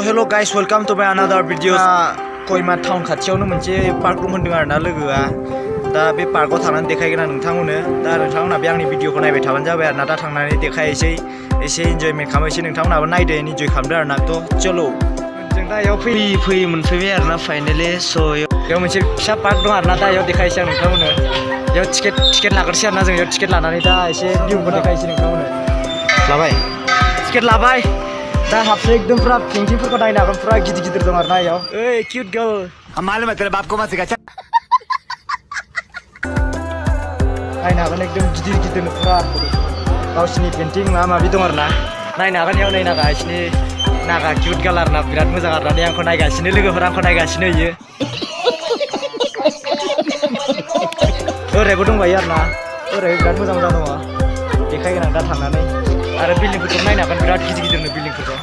Hello guys, welcome to my another video. Koima town खाथियावनो मोनसे park दं होनदों आरोना लोगोआ दा बे पार्कआव थांनानै देखायगोन आं नोंथांमोननो दा नोंथांमोना बे आंनि भिडिअखौ नायबाय थाबानो जाबाय आरोना दा थांनानै देखायसै एसे एन्जयमेन्ट खालामनोसै नोंथांमोनाबो नायदो एन्जय खालामदो आरोना थ' चलो जों दा याव फैयै मोनफैबाय आरोना फाइनालि स' याव मोनसे फिसा पार्क दं आरोना दा याव देखायसै आं नोंथांमोननो याव टिकेट लाग्रोसै आरोना जों याव टिकेट लानानै दा एसे भिउखौ देखायसै नोंथांमोननो लाबाय टिकेट लाबाय दा हाबसै एकदम पूरा पेंटिंफोरखौ नायनो हागोन पूरा गिदिर दं आरोना याव ओइ क्यूट गर्ल हम मालूम है तेरे बाप को मत सिखा नायनो हागोन एकदम गिदिर पूरा गावसिनि पेंटिं माबा माबि दं आरोना नायनो हागोन याव नै नागा इसनि नागा क्यूट गर्ल आरोना बिराद मोजां आरोना नै आंखौ नायगासिनो लोगोफोरा आंखौ नायगासिनो इयो ओरैबो दंबायो आरोना ओरै बिराद मोजां दङ देखायगोन आं दा थांनानै आरो बिल्डिंफोरखौ नायनो हागोन बिराद गिदिरनो बिल्डिंफोरखौ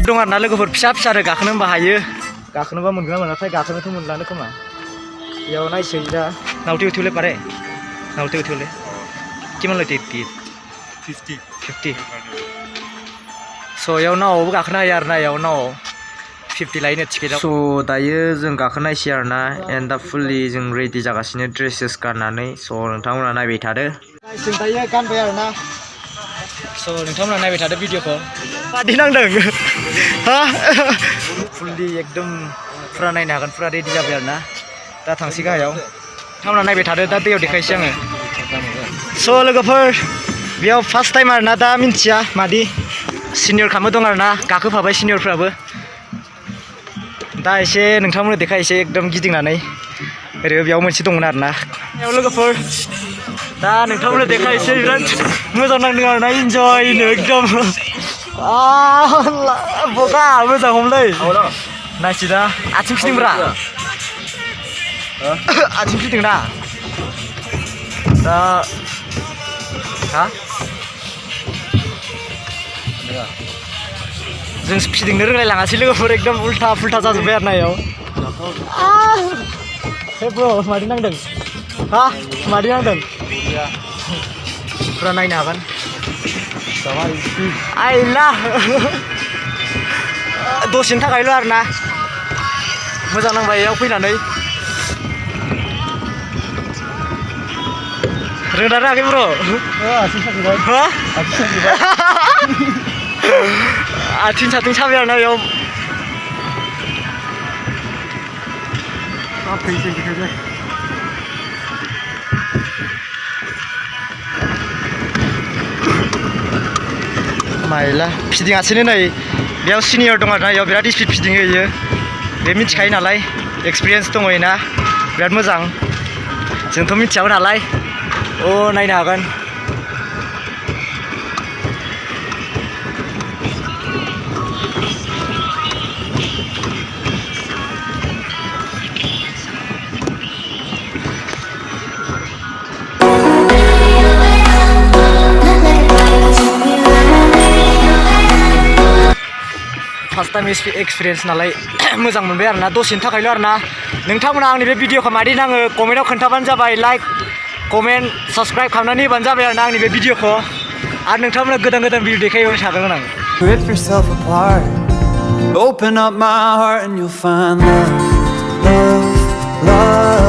दं आरोना लोगोफोर फिसा आरो गाखोनो होनबा हायो गाखोनोबा मोनगोन ना मोनाथाय गाखोनोथ' मोनलानो खोमा बेयाव नायसै दा नावटे उठिले पारे नावटे उठिले किमान लय टिकेट 50 स' याव नावआवबो गाखोनो हायो आरोना याव नावआव 50 लायोनो टिकेटआव स' दायो जों गाखोनायसै आरोना एन्ड दा फुल्लि जों रेडि जागासिनो ड्रेसेस गाननानै स' नोंथांमोना नायबाय थादो जों दायो गानबाय आरोना स' नोंथांमोना नायबाय थादो भिडिअखौ बादि नांदों हा फुल्लि एकदम फुरा नायनो हागोन फुरा रेडि जाबाय आरोना दा थांसै गाहायाव नोंथांमोना नायबाय थादो दा दैयाव देखायसै आङो स' लोगोफोर बेयाव फार्स्ट टाइम आरोना दा मिन्थिया मादि सिनियर खामो दं आरोना गाखोफाबाय सिनियरफ्राबो दा एसे नोंथांमोननो देखायसै एकदम गिदिंनानै ओरै बेयाव मोनसे दंमोन आरोना बेयाव लोगोफोर दा नोंथांमोननो देखायसै बिराद मोजां नांदों आरोना इन्जयनो एकदम बगा मोजां हमलै नायसै दा आथिं फिदिंब्रा आथिं फिदिंना दा हा जों फिदिंनो रोंलायलाङासै लोगोफोर एकदम उल्था फुल्था जाजोब्बाय आरोना याव हे ब्र मादि नांदों हा मादि नांदों फुरा नायनो हागोन आइला दसेनि थाखायल' आरोना मोजां नांबाय याव फैनानै रोंना रोङाखै ब्र आथिं साथिं साबाय आरोना बेयाव माइला फिदिङासैनो नै बेयाव सिनियर दं आरोना बेयाव बिराद स्पिड फिदिङो इयो बे मिथिखायो नालाय एक्सपिरियेन्स दङ इना बिराद मोजां जोंथ' मिथियाबो नालाय अ नायनो हागोन फार्स्ट टाइम एक्सपिरियेन्स नालाय मोजां मोनबाय आरोना दसेनि थाखायल' आरोना नोंथांमोना आंनि बे भिडिअखौ मादि नाङो कमेन्टआव खोन्थाबानो जाबाय लाइक कमेन्ट साबस्क्राइब खालामनानै होबानो जाबाय आरोना आंनि बे भिडिअखौ आरो नोंथांमोना गोदान भिडिअ देखायबाय थागोन आं Rip yourself apart. Open up my heart and you'll find love, love, love.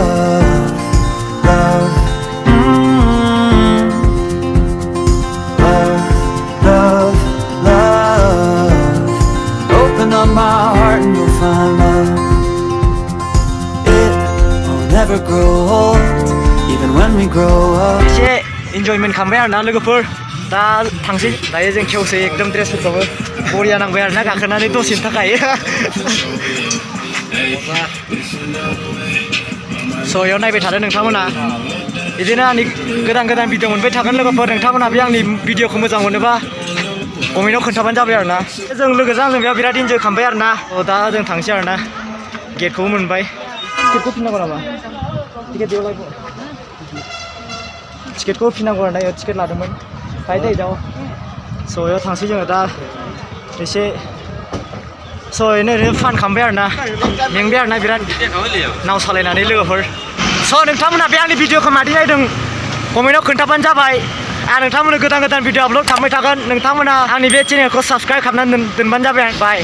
never grow old, even when we grow up. एसे इन्जयमेन्ट खालामबाय आरोना लोगोफोर दा थांसै दायो जों खेवसै एकदम ड्रेसफोरखौबो बरिया नांबाय आरोना गाखोनानै दसेनि थाखाय स' बेयाव नायबाय थादो नोंथांमोना बिदिनो आंनि गोदान गोदान भिडिअ मोनबाय थागोन लोगोफोर नोंथांमोना बे आंनि भिडिअखौ मोजां मोनोबा कमेन्टआव खोन्थाबानो जाबाय आरोना जों लोगोजों आंजों बेयाव बिराद इन्जय खालामबाय आरोना दा जों थांसै आरोना गेटखौबो मोनबाय टिकेटखौ फिनांगौ नामा टिकेट बेयाव लायबो टिकेटखौ फिनांगौ आरोना बेयाव टिकेट लादोंमोन फाइ दै दाव स' बेयाव थांसै जोङो दा एसे स' ओरैनो फान खालामबाय आरोना मेंबाय आरोना बिराद नाव सालायनानै लोगोफोर स' नोंथांमोना बे आंनि भिडिअखौ मादि नायदों कमेन्टआव खोन्थाबानो जाबाय आं नोंथांमोननो गोदान गोदान भिडिअ आपल'ड खालामबाय थागोन नोंथांमोना आंनि बे चेनेलखौ साबस्क्राइब खालामनानै दोनबानो जाबाय बाय